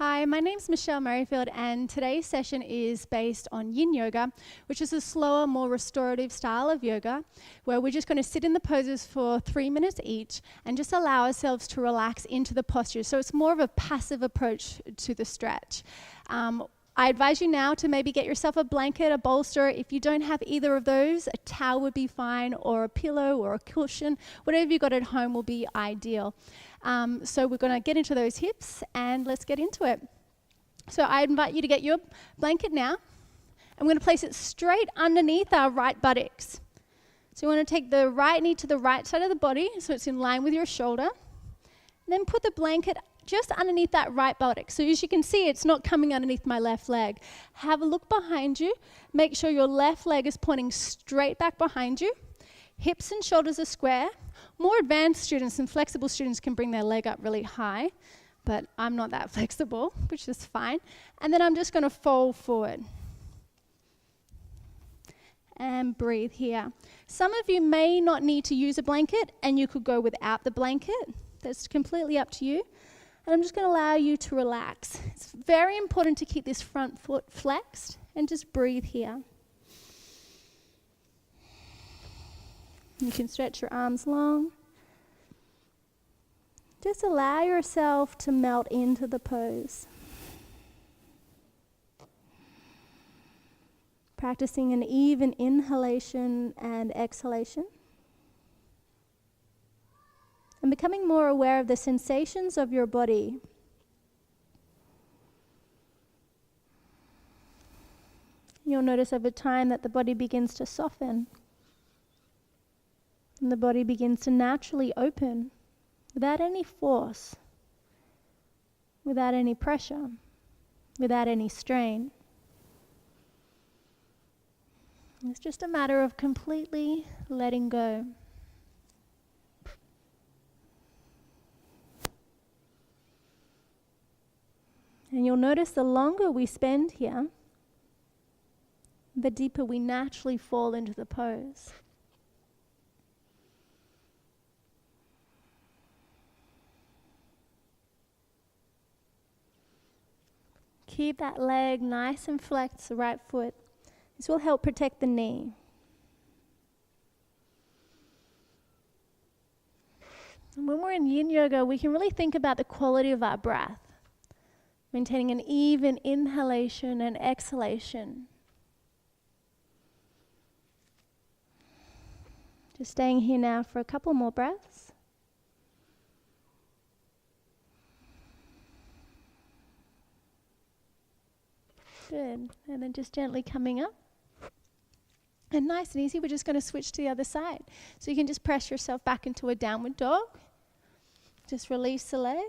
Hi, my name's Michelle Merrifield, and today's session is based on Yin Yoga, which is a slower, more restorative style of yoga, where we're just going to sit in the poses for 3 minutes each and just allow ourselves to relax into the posture. So it's more of a passive approach to the stretch. I advise you now to maybe get yourself a blanket, a bolster. If you don't have either of those, a towel would be fine, or a pillow or a cushion. Whatever you got at home will be ideal. So we're going to get into those hips, and let's get into it. So I invite you to get your blanket now. I'm going to place it straight underneath our right buttocks. So you want to take the right knee to the right side of the body, so it's in line with your shoulder. And then put the blanket just underneath that right buttock. So as you can see, it's not coming underneath my left leg. Have a look behind you. Make sure your left leg is pointing straight back behind you. Hips and shoulders are square. More advanced students and flexible students can bring their leg up really high, but I'm not that flexible, which is fine. And then I'm just going to fold forward. And breathe here. Some of you may not need to use a blanket, and you could go without the blanket. That's completely up to you. And I'm just going to allow you to relax. It's very important to keep this front foot flexed and just breathe here. You can stretch your arms long. Just allow yourself to melt into the pose. Practicing an even inhalation and exhalation. And becoming more aware of the sensations of your body. You'll notice over time that the body begins to soften. And the body begins to naturally open without any force, without any pressure, without any strain. It's just a matter of completely letting go. And you'll notice the longer we spend here, the deeper we naturally fall into the pose. Keep that leg nice and flexed, the right foot. This will help protect the knee. And when we're in Yin Yoga, we can really think about the quality of our breath. Maintaining an even inhalation and exhalation. Just staying here now for a couple more breaths. Good. And then just gently coming up. And nice and easy, we're just going to switch to the other side. So you can just press yourself back into a downward dog. Just release the leg.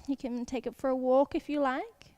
You can take it for a walk if you like.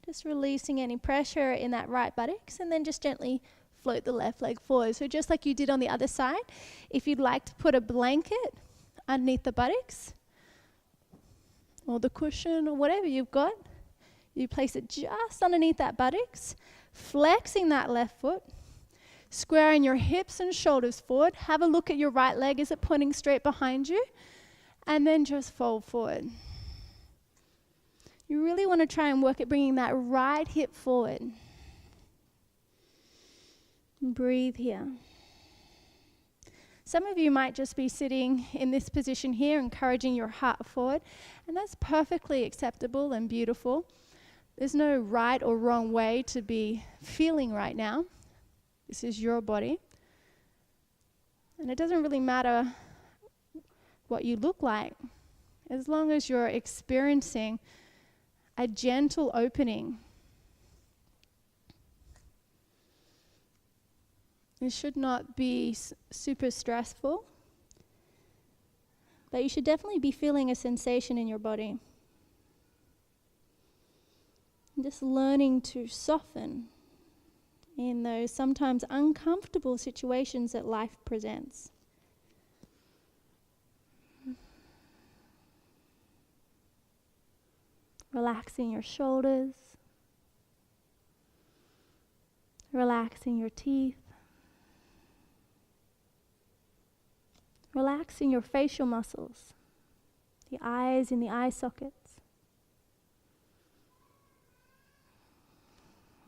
Just releasing any pressure in that right buttocks, and then just gently float the left leg forward. So just like you did on the other side, if you'd like to put a blanket underneath the buttocks, or the cushion, or whatever you've got, you place it just underneath that buttocks, flexing that left foot, squaring your hips and shoulders forward. Have a look at your right leg. Is it pointing straight behind you? And then just fold forward. You really want to try and work at bringing that right hip forward. Breathe here. Some of you might just be sitting in this position here, encouraging your heart forward, and that's perfectly acceptable and beautiful. There's no right or wrong way to be feeling right now. This is your body. And it doesn't really matter what you look like, as long as you're experiencing a gentle opening. It should not be super stressful, but you should definitely be feeling a sensation in your body. And just learning to soften in those sometimes uncomfortable situations that life presents. Relaxing your shoulders, relaxing your teeth, relaxing your facial muscles, the eyes in the eye sockets,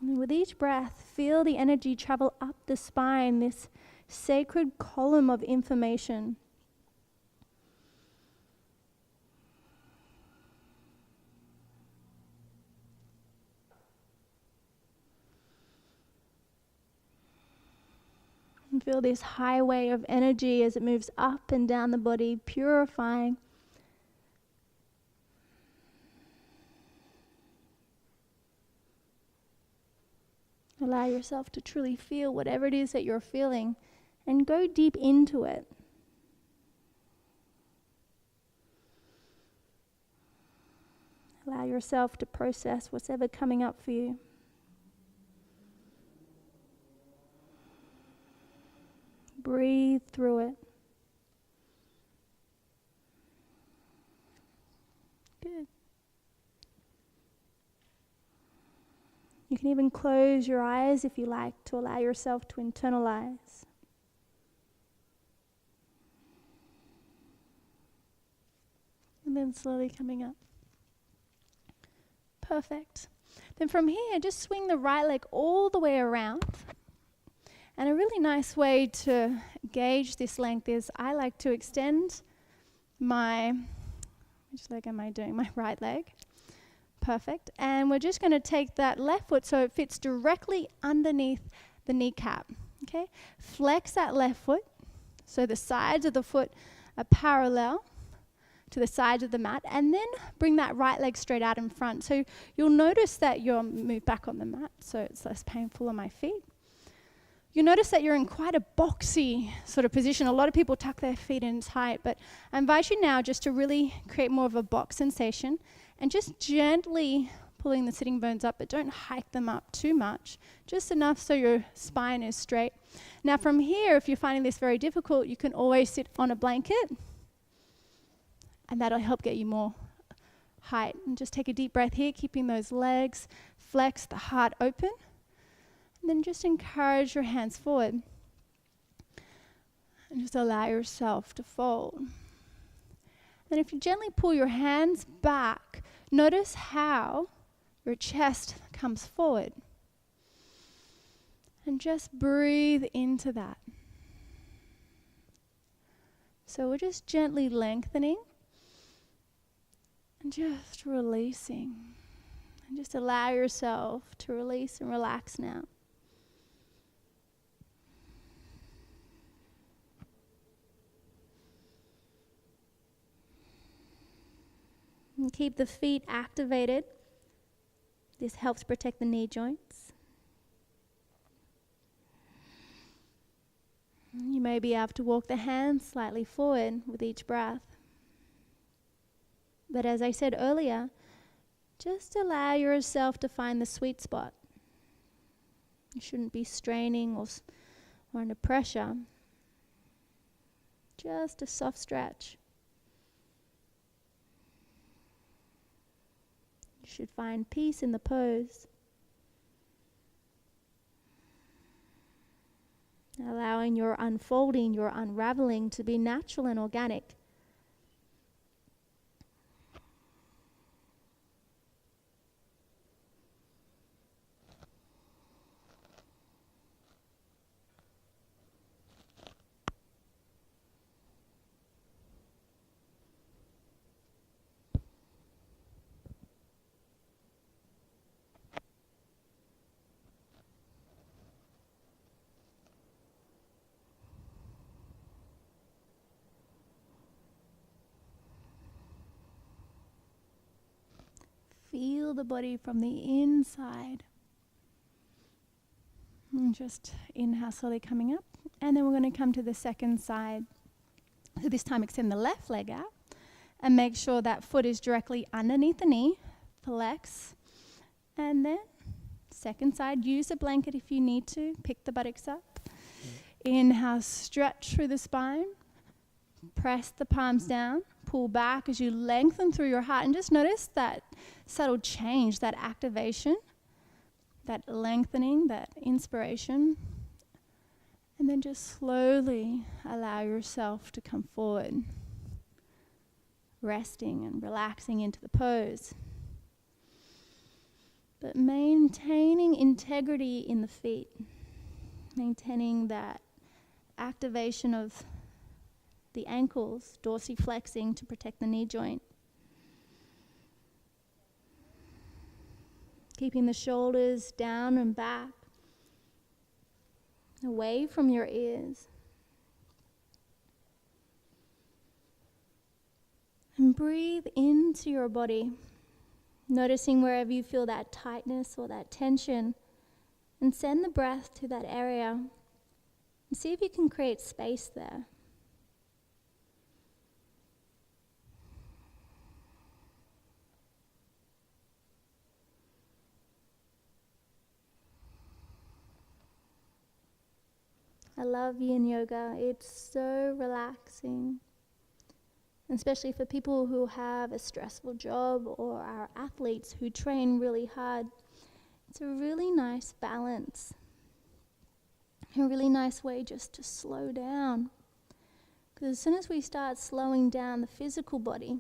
And with each breath, feel the energy travel up the spine, this sacred column of information. And feel this highway of energy as it moves up and down the body, purifying. Allow yourself to truly feel whatever it is that you're feeling and go deep into it. Allow yourself to process what's ever coming up for you. Breathe through it. Good. You can even close your eyes if you like to allow yourself to internalize. And then slowly coming up. Perfect. Then from here, just swing the right leg all the way around. And a really nice way to gauge this length is I like to extend which leg am I doing? My right leg. Perfect. And we're just going to take that left foot so it fits directly underneath the kneecap. Okay? Flex that left foot so the sides of the foot are parallel to the sides of the mat, and then bring that right leg straight out in front. So you'll notice that you'll move back on the mat so it's less painful on my feet. You'll notice that you're in quite a boxy sort of position. A lot of people tuck their feet in tight, but I invite you now just to really create more of a box sensation and just gently pulling the sitting bones up, but don't hike them up too much, just enough so your spine is straight. Now from here, if you're finding this very difficult, you can always sit on a blanket, and that'll help get you more height. And just take a deep breath here, keeping those legs flexed, the heart open. And then just encourage your hands forward. And just allow yourself to fold. Then if you gently pull your hands back, notice how your chest comes forward. And just breathe into that. So we're just gently lengthening and just releasing. And just allow yourself to release and relax now. And keep the feet activated. This helps protect the knee joints. You may be able to walk the hands slightly forward with each breath. But as I said earlier, just allow yourself to find the sweet spot. You shouldn't be straining or under pressure. Just a soft stretch. You should find peace in the pose. Allowing your unfolding, your unraveling to be natural and organic. Feel the body from the inside. And just inhale slowly coming up. And then we're going to come to the second side. So this time extend the left leg out. And make sure that foot is directly underneath the knee. Flex. And then second side, use a blanket if you need to. Pick the buttocks up. Inhale, stretch through the spine. Press the palms down. Pull back as you lengthen through your heart. And just notice that subtle change, that activation, that lengthening, that inspiration. And then just slowly allow yourself to come forward. Resting and relaxing into the pose. but maintaining integrity in the feet, maintaining that activation of the ankles, dorsiflexing to protect the knee joint. Keeping the shoulders down and back, away from your ears. And breathe into your body, noticing wherever you feel that tightness or that tension, and send the breath to that area and see if you can create space there. I love yin yoga. It's so relaxing, especially for people who have a stressful job or our athletes who train really hard. It's a really nice balance, a really nice way just to slow down. Because as soon as we start slowing down the physical body,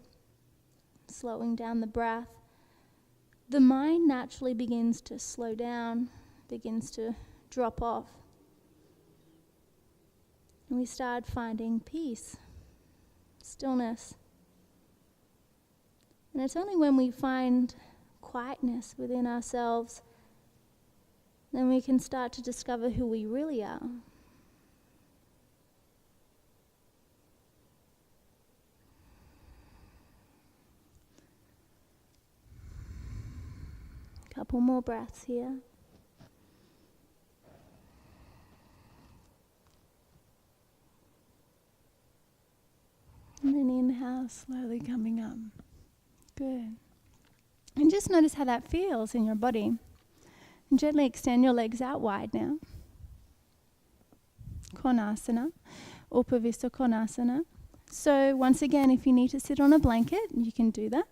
slowing down the breath, the mind naturally begins to slow down, begins to drop off. And we start finding peace, stillness. And it's only when we find quietness within ourselves then we can start to discover who we really are. Couple more breaths here. And then inhale, slowly coming up. Good. And just notice how that feels in your body. And gently extend your legs out wide now. Konasana, Upavista Konasana. So once again, if you need to sit on a blanket, you can do that.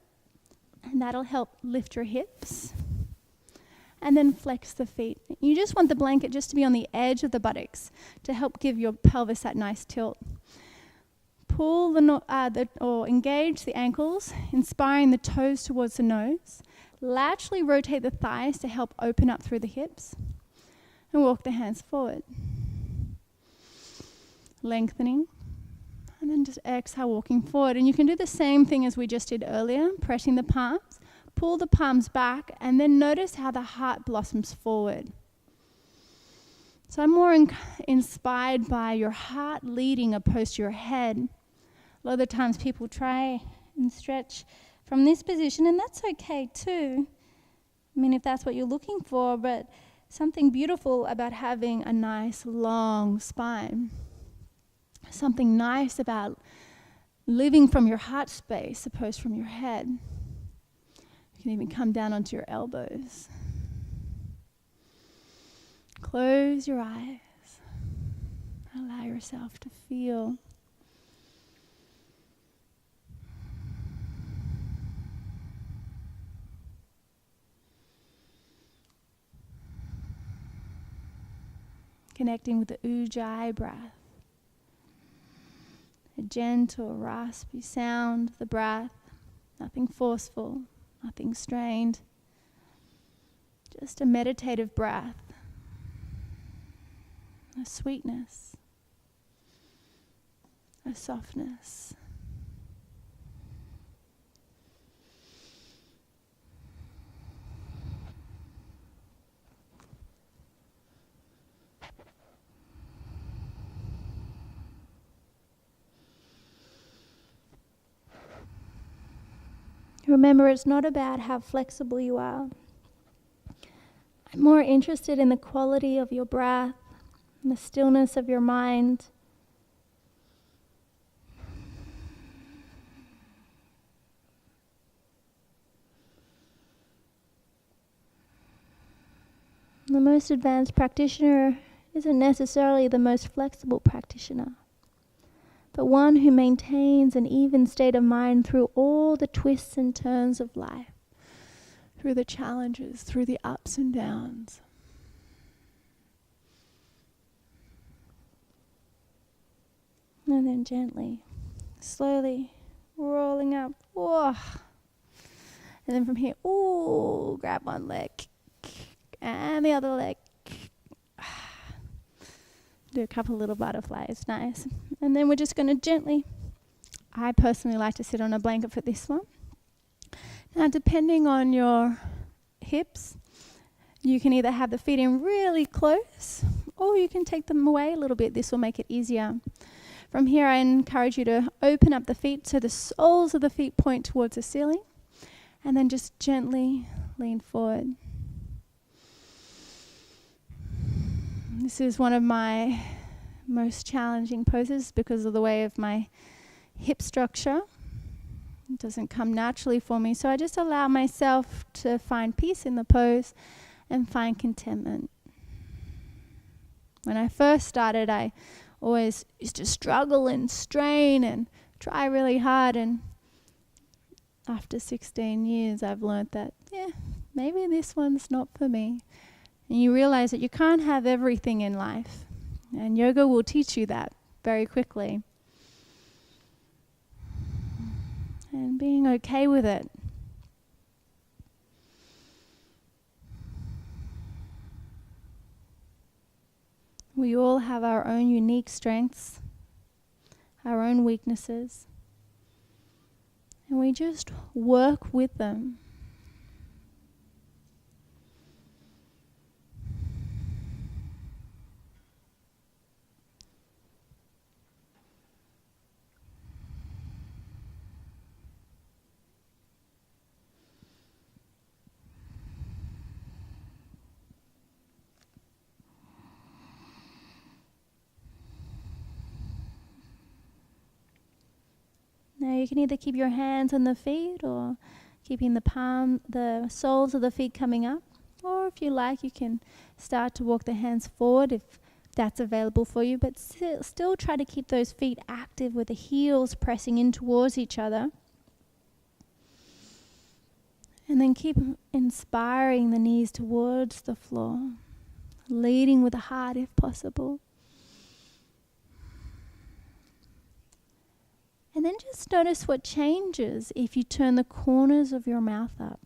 And that'll help lift your hips. And then flex the feet. You just want the blanket just to be on the edge of the buttocks to help give your pelvis that nice tilt. Pull or engage the ankles, inspiring the toes towards the nose. Laterally rotate the thighs to help open up through the hips. And walk the hands forward. Lengthening. And then just exhale, walking forward. And you can do the same thing as we just did earlier, pressing the palms. Pull the palms back, and then notice how the heart blossoms forward. So I'm more inspired by your heart leading opposed to your head. A lot of the times people try and stretch from this position, and that's okay too. I mean, if that's what you're looking for, but something beautiful about having a nice long spine. Something nice about living from your heart space opposed from your head. You can even come down onto your elbows. Close your eyes. Allow yourself to feel. Connecting with the Ujjayi breath. A gentle, raspy sound of the breath. Nothing forceful, nothing strained. Just a meditative breath. A sweetness. A softness. Remember, it's not about how flexible you are. I'm more interested in the quality of your breath and the stillness of your mind. The most advanced practitioner isn't necessarily the most flexible practitioner, but one who maintains an even state of mind through all the twists and turns of life, through the challenges, through the ups and downs. And then gently, slowly rolling up. Whoa. And then from here, ooh, grab one leg. and the other leg. Do a couple little butterflies, nice. And then we're just going to gently, I personally like to sit on a blanket for this one. Now, depending on your hips, you can either have the feet in really close, or you can take them away a little bit. This will make it easier. From here, I encourage you to open up the feet so the soles of the feet point towards the ceiling, and then just gently lean forward. This is one of my most challenging poses because of the way of my hip structure. It doesn't come naturally for me, so I just allow myself to find peace in the pose and find contentment. When I first started, I always used to struggle and strain and try really hard, and after 16 years I've learned that, maybe this one's not for me. And you realize that you can't have everything in life, and yoga will teach you that very quickly. And being okay with it. We all have our own unique strengths, our own weaknesses, and we just work with them. Now you can either keep your hands on the feet or keeping the soles of the feet coming up. Or if you like, you can start to walk the hands forward if that's available for you. But still try to keep those feet active with the heels pressing in towards each other. And then keep inspiring the knees towards the floor, leading with the heart if possible. And then just notice what changes if you turn the corners of your mouth up.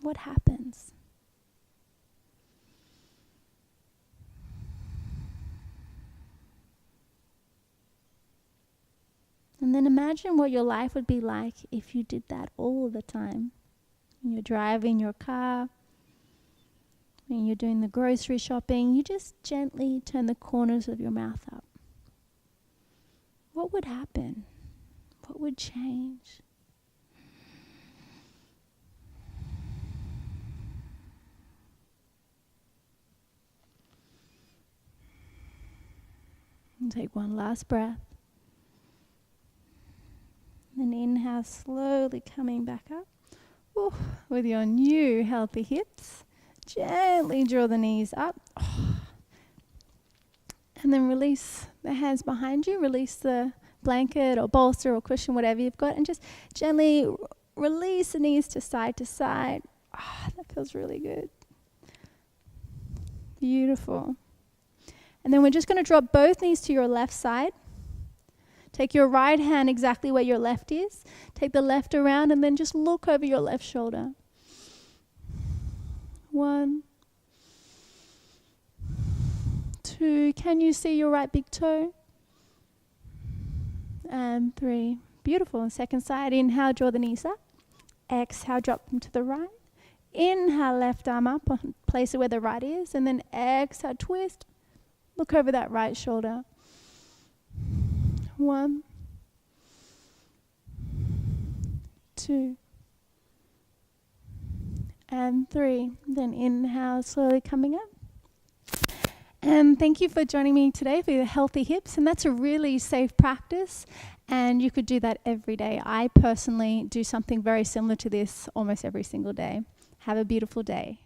What happens? And then imagine what your life would be like if you did that all the time. When you're driving your car, when you're doing the grocery shopping, you just gently turn the corners of your mouth up. What would happen? What would change? And take one last breath. Then inhale, slowly coming back up. Ooh, with your new healthy hips. Gently draw the knees up. And then release the hands behind you. Release the blanket or bolster or cushion, whatever you've got. And just gently release the knees to side. That feels really good. Beautiful. And then we're just going to drop both knees to your left side. Take your right hand exactly where your left is. Take the left around and then just look over your left shoulder. 1, 2, can you see your right big toe? And 3, beautiful. And second side, inhale, draw the knees up. Exhale, drop them to the right. Inhale, left arm up, place it where the right is. And then exhale, twist. Look over that right shoulder. 1, 2, and 3. Then inhale, slowly coming up. And thank you for joining me today for your healthy hips. And that's a really safe practice. And you could do that every day. I personally do something very similar to this almost every single day. Have a beautiful day.